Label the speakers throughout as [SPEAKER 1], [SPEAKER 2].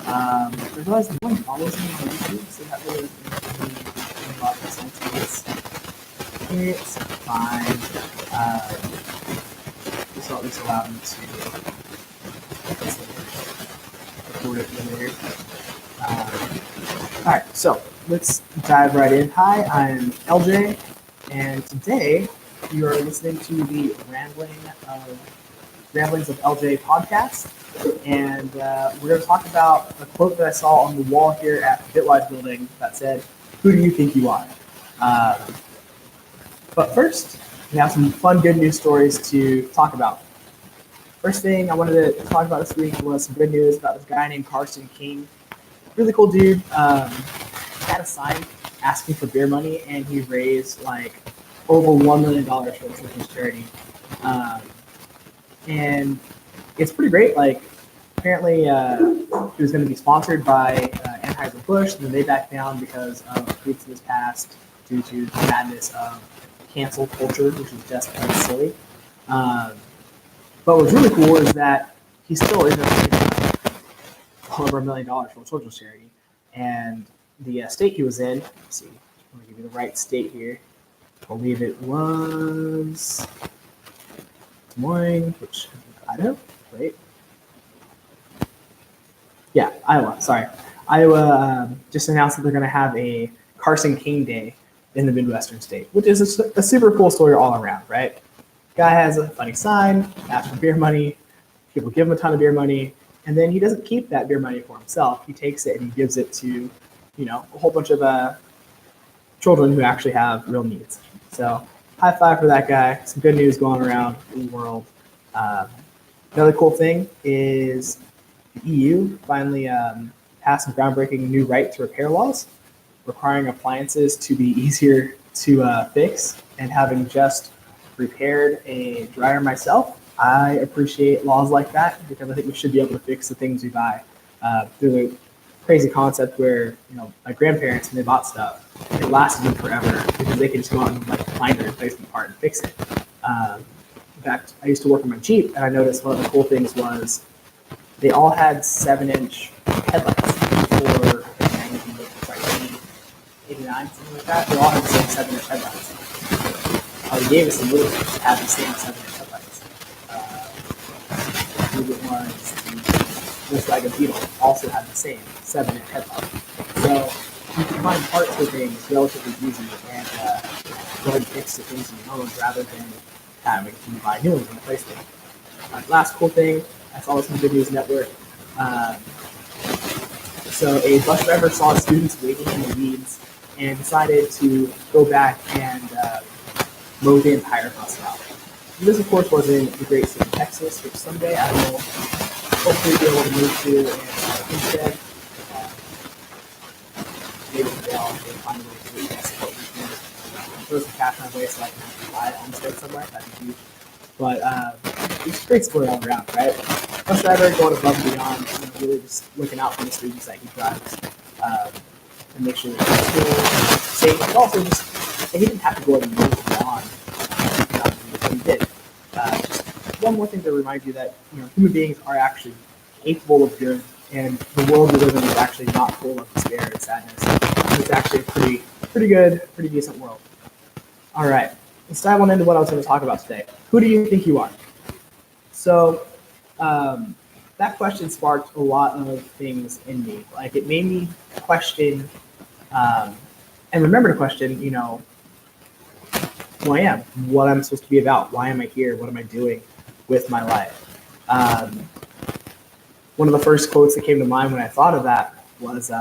[SPEAKER 1] I realized no one follows me on YouTube, so that really doesn't make a lot of sense. It's fine. This will at least allow me to record it later. All right, so let's dive right in. Hi, I'm LJ, and today you are listening to the Ramblings of LJ podcast, and we're going to talk about a quote that I saw on the wall here at the Bitwise building that said, "Who do you think you are?" But first, we have some fun, good news stories to talk about. First thing I wanted to talk about this week was some good news about this guy named Carson King. Really cool dude. He had a sign asking for beer money, and he raised like over $1 million for his charity. And it's pretty great. Like, apparently, he was going to be sponsored by Anheuser-Busch, and then they backed down because of tweets in his past due to the madness of cancel culture, which is just kind of silly. But what's really cool is that he still ended up getting over $1 million for a social charity. And the state he was in, let's see, I'm going to give you the right state here. I believe it was Des Moines, which Idaho, right? Yeah, Iowa, sorry. Iowa just announced that they're going to have a Carson King Day in the Midwestern state, which is a super cool story all around, right? Guy has a funny sign, asks for beer money, people give him a ton of beer money, and then he doesn't keep that beer money for himself. He takes it and he gives it to, a whole bunch of children who actually have real needs. So high five for that guy. Some good news going around in the world. Another cool thing is the EU finally passed some groundbreaking new right to repair laws, requiring appliances to be easier to fix. And having just repaired a dryer myself, I appreciate laws like that because I think we should be able to fix the things we buy through the crazy concept where, my grandparents, when they bought stuff, it lasted them forever because they could just go out and find a replacement part and fix it. In fact, I used to work on my Jeep, and I noticed one of the cool things was they all had 7-inch headlights for 89, something like that. They all had the same 7-inch headlights. They gave us some little things that had the same 7-inch headlights. I believe it was the Volkswagen Beetle also had the same 7-inch headlight. So you can find parts for things relatively easy and go ahead and fix the things you own rather than having to buy new ones and replace them. Last cool thing, I saw this on Good News Network. So a bus driver saw students waiting in the weeds and decided to go back and mow the entire bus route. This, of course, was in the great state of Texas, which someday I will hopefully be able to move to and instead maybe they'll find a way to do this. Throw some cash my way so I can actually buy it on the state somewhere. That'd be huge. But it's a great story all around, right? Bus driver going above and beyond, really just looking out for the students that he drives and make sure they're safe. But also just, he didn't have to go ahead and move beyond what he did. Just one more thing to remind you that human beings are actually capable of good, and the world we live in is actually not full of despair and sadness. It's actually a pretty good, pretty decent world. All right, let's dive on into what I was going to talk about today. Who do you think you are? So that question sparked a lot of things in me. Like, it made me question and remember to question, who I am, what I'm supposed to be about, why am I here, what am I doing with my life. One of the first quotes that came to mind when I thought of that was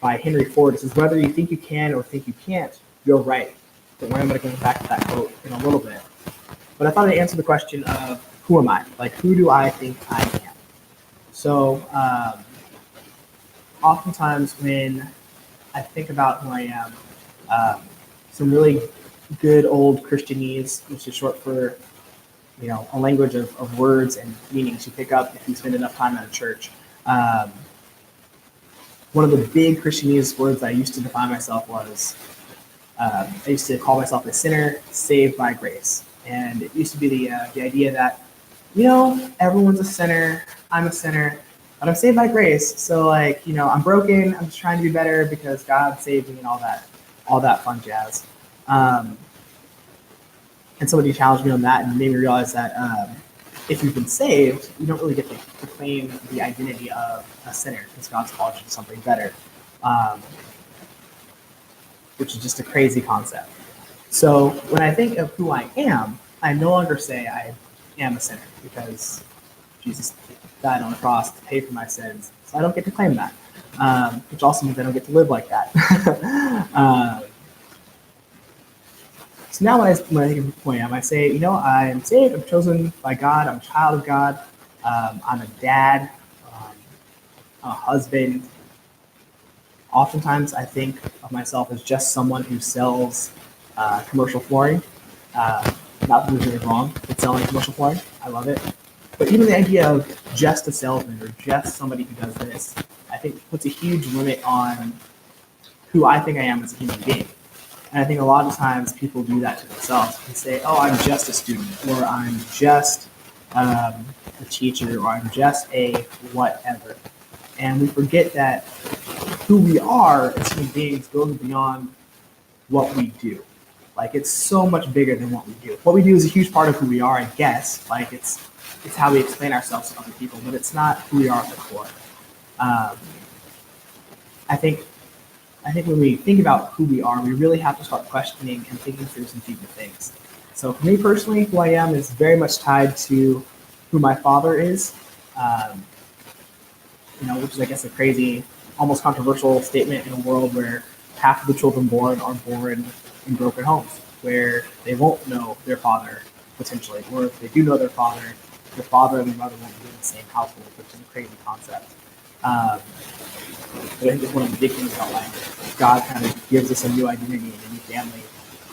[SPEAKER 1] by Henry Ford. It says, "Whether you think you can or think you can't, you're right." But I'm going to come back to that quote in a little bit. But I thought I'd answer the question of who am I? Like, who do I think I am? So oftentimes when I think about who I am, some really good old Christianese, which is short for, a language of words and meanings you pick up if you spend enough time at a church. One of the big Christianese words I used to define myself was, I used to call myself a sinner saved by grace. And it used to be the idea that, everyone's a sinner, I'm a sinner, but I'm saved by grace. So like, I'm broken. I'm just trying to be better because God saved me and all that fun jazz. Um, and somebody challenged me on that and made me realize that if you've been saved, you don't really get to claim the identity of a sinner because God's called you to something better, um, which is just a crazy concept. So when I think of who I am, I no longer say I am a sinner because Jesus died on the cross to pay for my sins. So I don't get to claim that, which also means I don't get to live like that. So now when I think of who I am, I say, I'm saved, I'm chosen by God, I'm a child of God, I'm a dad, um, I'm a husband. Oftentimes I think of myself as just someone who sells commercial flooring. Uh, Not that there's anything wrong with selling commercial flooring. I love it. But even the idea of just a salesman or just somebody who does this, I think puts a huge limit on who I think I am as a human being. And I think a lot of times people do that to themselves. They say, oh, I'm just a student, or I'm just a teacher, or I'm just a whatever. And we forget that who we are as human beings goes beyond what we do. Like, it's so much bigger than what we do. What we do is a huge part of who we are, I guess. Like, it's how we explain ourselves to other people, but it's not who we are at the core. Um, I think when we think about who we are, we really have to start questioning and thinking through some deeper things. So for me personally, who I am is very much tied to who my father is, um, which is, I guess, a crazy, almost controversial statement in a world where half of the children born are born in broken homes, where they won't know their father, potentially, or if they do know their father and their mother won't be in the same household, which is a crazy concept. But I think it's one of the big things about life. God kind of gives us a new identity and a new family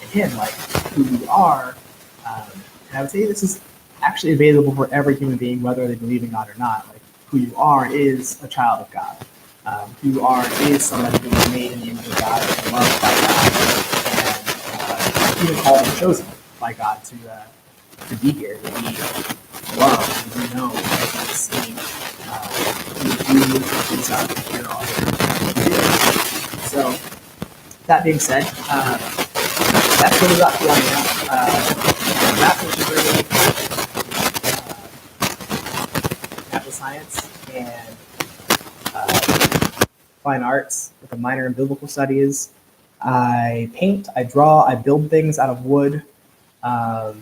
[SPEAKER 1] in Him, like who we are. And I would say this is actually available for every human being, whether they believe in God or not. Like, who you are is a child of God. Who you are is somebody who was made in the image of God and loved by God, and even called and chosen by God to be here, to be loved, to be known, to be seen, to do things out here on earth. So that being said, that's really about who I am. Bachelor's degree, natural science, and fine arts with a minor in biblical studies. I paint, I draw, I build things out of wood. Now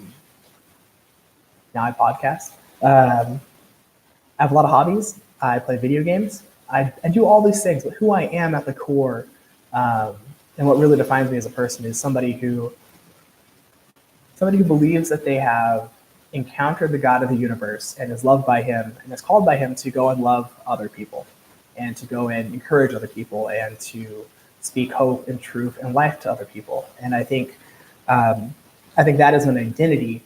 [SPEAKER 1] I podcast. I have a lot of hobbies. I play video games. I do all these things, but who I am at the core, and what really defines me as a person is somebody who believes that they have encountered the God of the universe and is loved by Him and is called by Him to go and love other people and to go and encourage other people and to speak hope and truth and life to other people. And I think that as an identity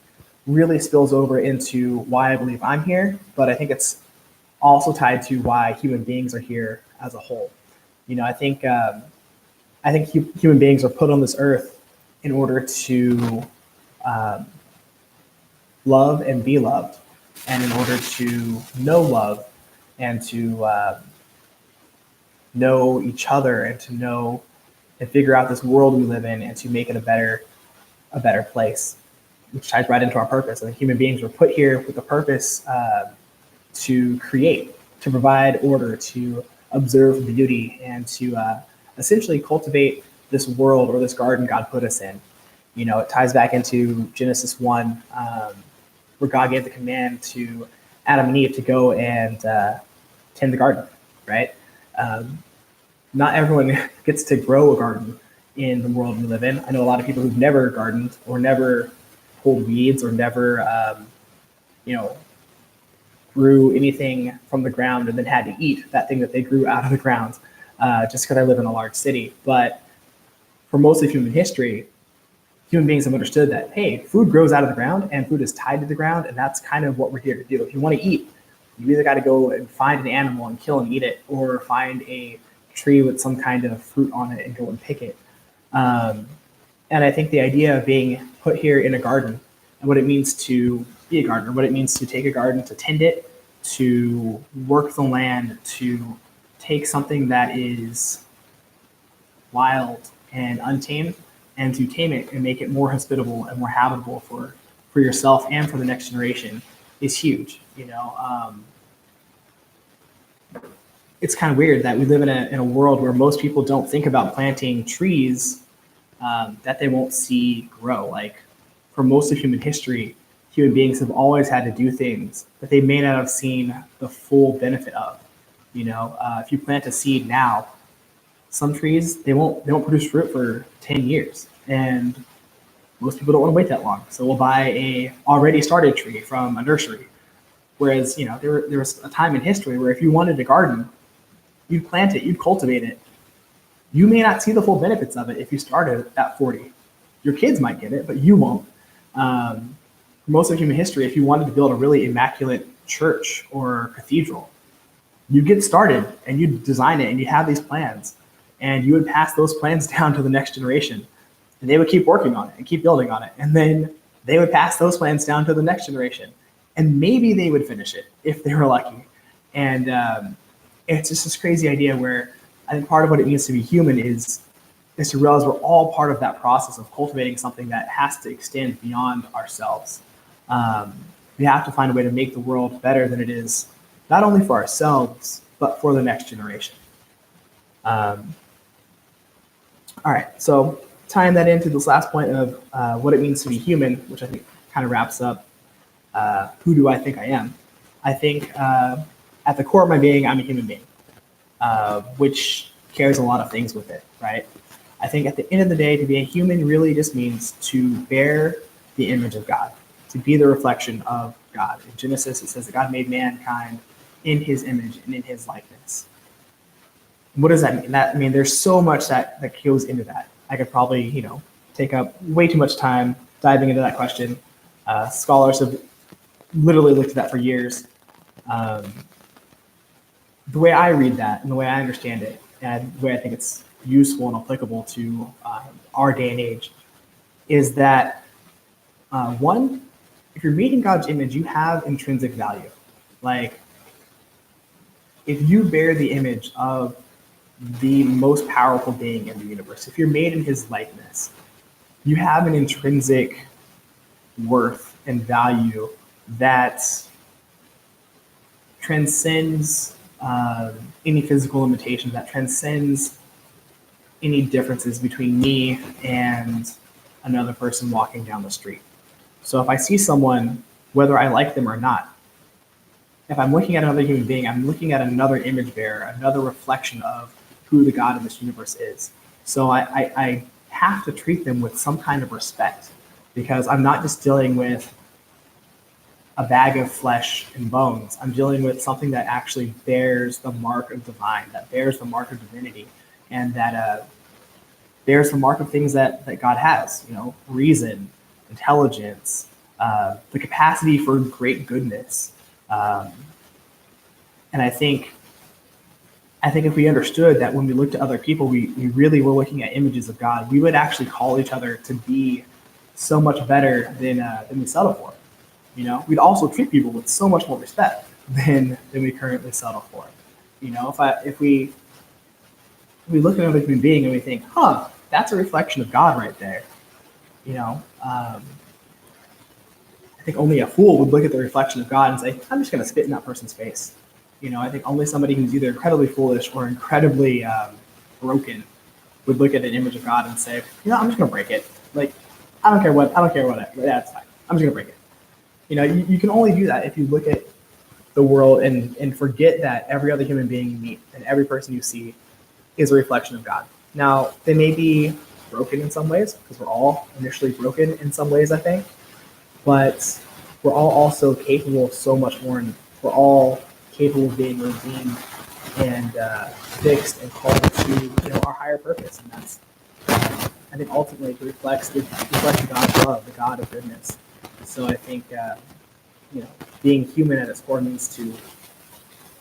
[SPEAKER 1] really spills over into why I believe I'm here, but I think it's also tied to why human beings are here as a whole. I think human beings are put on this earth in order to love and be loved, and in order to know love and to know each other and to know and figure out this world we live in and to make it a better place, which ties right into our purpose. I think human beings were put here with a purpose to create, to provide order, to observe beauty, and to essentially cultivate this world or this garden God put us in. It ties back into Genesis 1, where God gave the command to Adam and Eve to go and tend the garden, right? Not everyone gets to grow a garden in the world we live in. I know a lot of people who've never gardened or never pulled weeds or never, grew anything from the ground and then had to eat that thing that they grew out of the ground just because I live in a large city. But for most of human history, human beings have understood that, hey, food grows out of the ground and food is tied to the ground, and that's kind of what we're here to do. If you want to eat, you either got to go and find an animal and kill and eat it, or find a tree with some kind of fruit on it and go and pick it. And I think the idea of being put here in a garden and what it means to be a gardener, what it means to take a garden, to tend it, to work the land, to take something that is wild and untamed and to tame it and make it more hospitable and more habitable for yourself and for the next generation is huge. It's kind of weird that we live in a world where most people don't think about planting trees that they won't see grow. Like for most of human history, human beings have always had to do things that they may not have seen the full benefit of. If you plant a seed now, some trees they won't produce fruit for 10 years, and most people don't want to wait that long. So we'll buy a already started tree from a nursery. Whereas there was a time in history where if you wanted a garden, you'd plant it, you'd cultivate it. You may not see the full benefits of it if you started at 40. Your kids might get it, but you won't. For most of human history, if you wanted to build a really immaculate church or cathedral, you get started and you design it and you have these plans and you would pass those plans down to the next generation and they would keep working on it and keep building on it. And then they would pass those plans down to the next generation and maybe they would finish it if they were lucky. And it's just this crazy idea where I think part of what it means to be human is to realize we're all part of that process of cultivating something that has to extend beyond ourselves. We have to find a way to make the world better than it is, not only for ourselves, but for the next generation. All right, so tying that into this last point of what it means to be human, which I think kind of wraps up who do I think I am? I think at the core of my being, I'm a human being, which carries a lot of things with it, right? I think at the end of the day, to be a human really just means to bear the image of God, to be the reflection of God. In Genesis, it says that God made mankind in his image and in his likeness. What does that mean? There's so much that goes into that. I could probably, take up way too much time diving into that question. Scholars have literally looked at that for years. The way I read that and the way I understand it, and the way I think it's useful and applicable to our day and age, is that one, if you're made in God's image, you have intrinsic value. Like, if you bear the image of the most powerful being in the universe, if you're made in his likeness, you have an intrinsic worth and value that transcends any physical limitation, that transcends any differences between me and another person walking down the street. So if I see someone, whether I like them or not, if I'm looking at another human being, I'm looking at another image bearer, another reflection of who the God of this universe is. So I have to treat them with some kind of respect, because I'm not just dealing with a bag of flesh and bones. I'm dealing with something that actually bears the mark of divine, that bears the mark of divinity, and that bears the mark of things that God has, reason, intelligence, the capacity for great goodness. And I think if we understood that when we looked at other people, we really were looking at images of God, we would actually call each other to be so much better than we settle for. We'd also treat people with so much more respect than we currently settle for. If we look at another human being and we think, that's a reflection of God right there. I think only a fool would look at the reflection of God and say, I'm just going to spit in that person's face. I think only somebody who's either incredibly foolish or incredibly broken would look at an image of God and say, I'm just going to break it. Like, I don't care what, that's fine. I'm just going to break it. You can only do that if you look at the world and forget that every other human being you meet and every person you see is a reflection of God. Now, they may be broken in some ways, because we're all initially broken in some ways, I think, but we're all also capable of so much more, and we're all capable of being redeemed and fixed and called to our higher purpose, and that's I think ultimately it reflects the God's love, the God of goodness. So I think being human at its core means to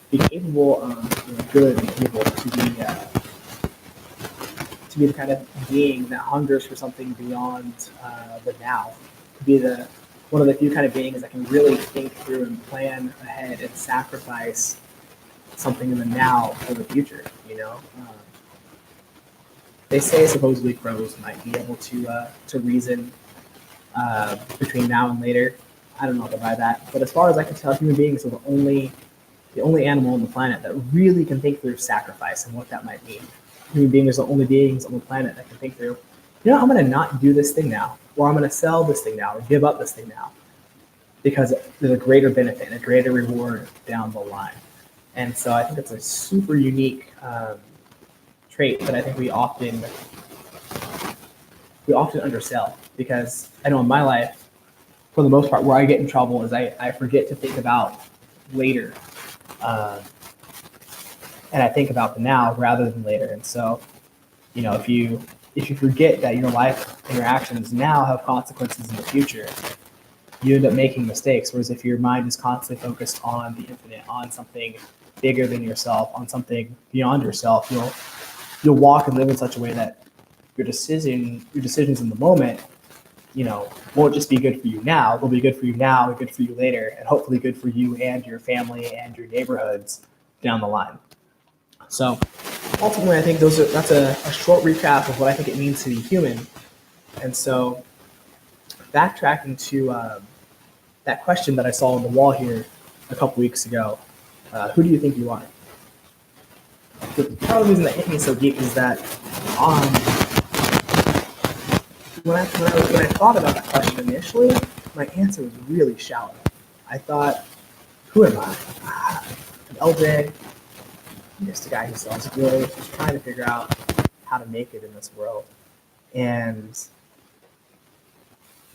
[SPEAKER 1] be capable of good and evil, to be the kind of being that hungers for something beyond the now, to be the one of the few kind of beings that can really think through and plan ahead and sacrifice something in the now for the future. They say supposedly crows might be able to reason between now and later. I don't know if I buy that, but as far as I can tell, human beings are the only animal on the planet that really can think through sacrifice and what that might mean. Human beings are the only beings on the planet that can think through, I'm going to not do this thing now, or I'm going to sell this thing now, or give up this thing now, because there's a greater benefit and a greater reward down the line. And so I think it's a super unique trait that I think we often undersell, because I know in my life, for the most part, where I get in trouble is I forget to think about later. And I think about the now rather than later. And so, if you forget that your life and your actions now have consequences in the future, you end up making mistakes. Whereas if your mind is constantly focused on the infinite, on something bigger than yourself, on something beyond yourself, you'll walk and live in such a way that your decisions in the moment, won't just be good for you now. They'll be good for you now, good for you later, and hopefully good for you and your family and your neighborhoods down the line. So ultimately, I think that's a short recap of what I think it means to be human. And so backtracking to that question that I saw on the wall here a couple weeks ago, who do you think you are? The part of the reason that hit me so deep is that when I thought about that question initially, my answer was really shallow. I thought, who am I? I'm LJ. I'm just a guy who sells goods, who's trying to figure out how to make it in this world. And,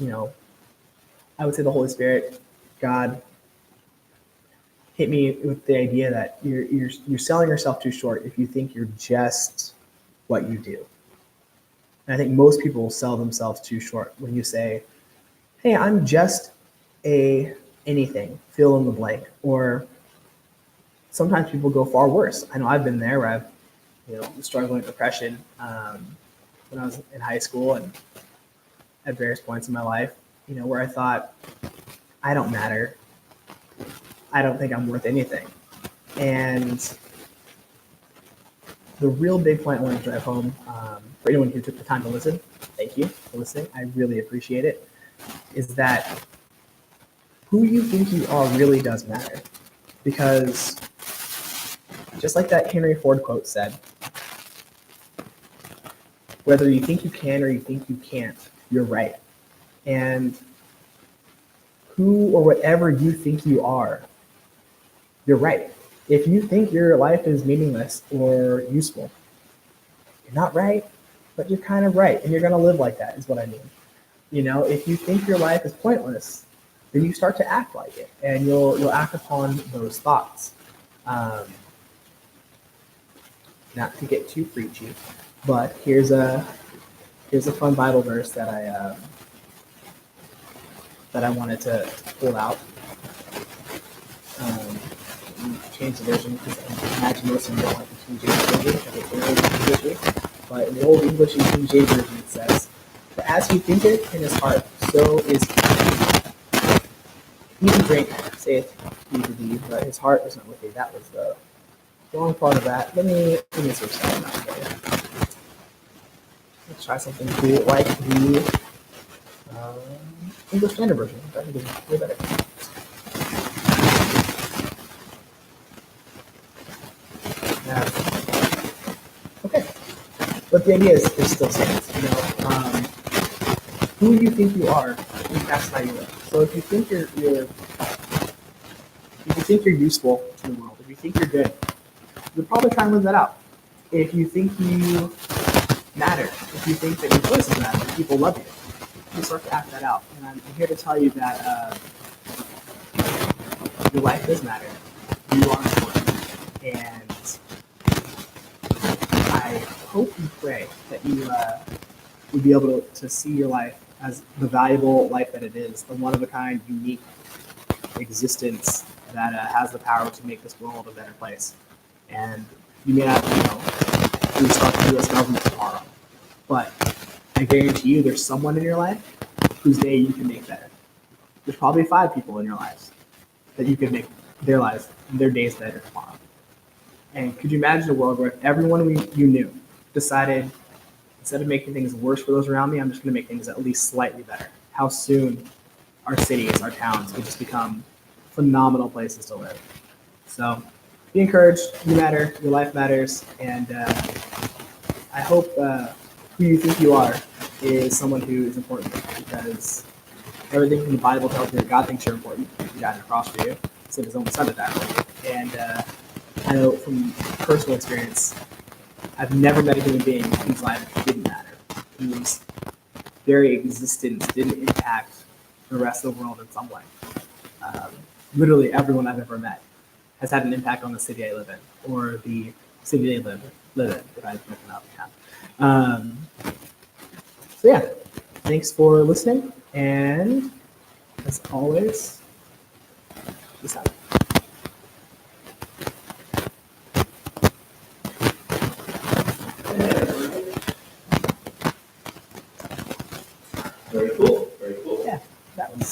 [SPEAKER 1] I would say the Holy Spirit, God, hit me with the idea that you're selling yourself too short if you think you're just what you do. And I think most people sell themselves too short when you say, hey, I'm just a anything, fill in the blank. Or sometimes people go far worse. I know I've been there where I've, was struggling with depression when I was in high school and at various points in my life, where I thought, I don't matter. I don't think I'm worth anything. And the real big point I want to drive home, for anyone who took the time to listen, thank you for listening. I really appreciate it, is that who you think you are really does matter. Because just like that Henry Ford quote said, whether you think you can or you think you can't, you're right. And who or whatever you think you are, you're right. If you think your life is meaningless or useful, you're not right, but you're kind of right. And you're going to live like that is what I mean. If you think your life is pointless, then you start to act like it and you'll act upon those thoughts. Not to get too preachy, but here's a fun Bible verse that I wanted to pull out. Change the version because I imagine most of them don't like the King James version because it's an old English. But in the old English and King James version it says, "For as he thinketh in his heart, so is he. Eat and drink, saith he to thee, but his heart is not with thee." That was the wrong part of that. Let me switch that out for you. Let's try something cool like the English Standard Version. I think it's way better. Okay, but the idea is still stands. Who you think you are, I think that's how you live. So if you think you're useful to the world, if you think you're good, you'll probably try and live that out. If you think you matter, if you think that your choices matter, that people love you, you start to act that out. And I'm here to tell you that your life does matter. You are important, and I hope and pray that you will be able to see your life as the valuable life that it is, the one-of-a-kind, unique existence that has the power to make this world a better place. And you may not, start the U.S. government tomorrow, but I guarantee you there's someone in your life whose day you can make better. there's probably 5 people in your lives that you could make their days better tomorrow. And could you imagine a world where if everyone you knew decided, instead of making things worse for those around me, I'm just going to make things at least slightly better? How soon our cities, our towns could just become phenomenal places to live. So be encouraged. You matter. Your life matters. And I hope who you think you are is someone who is important, because everything in the Bible tells you that God thinks you're important. He died on the cross for you. Sent his own son to die for you. And I know from personal experience, I've never met a human being whose life didn't matter, whose very existence didn't impact the rest of the world in some way. Literally everyone I've ever met has had an impact on the city I live in, or the city they live in, if I've broken up. Yeah. So yeah, thanks for listening, and as always, peace out.
[SPEAKER 2] Very cool. Very cool.
[SPEAKER 1] Yeah, that was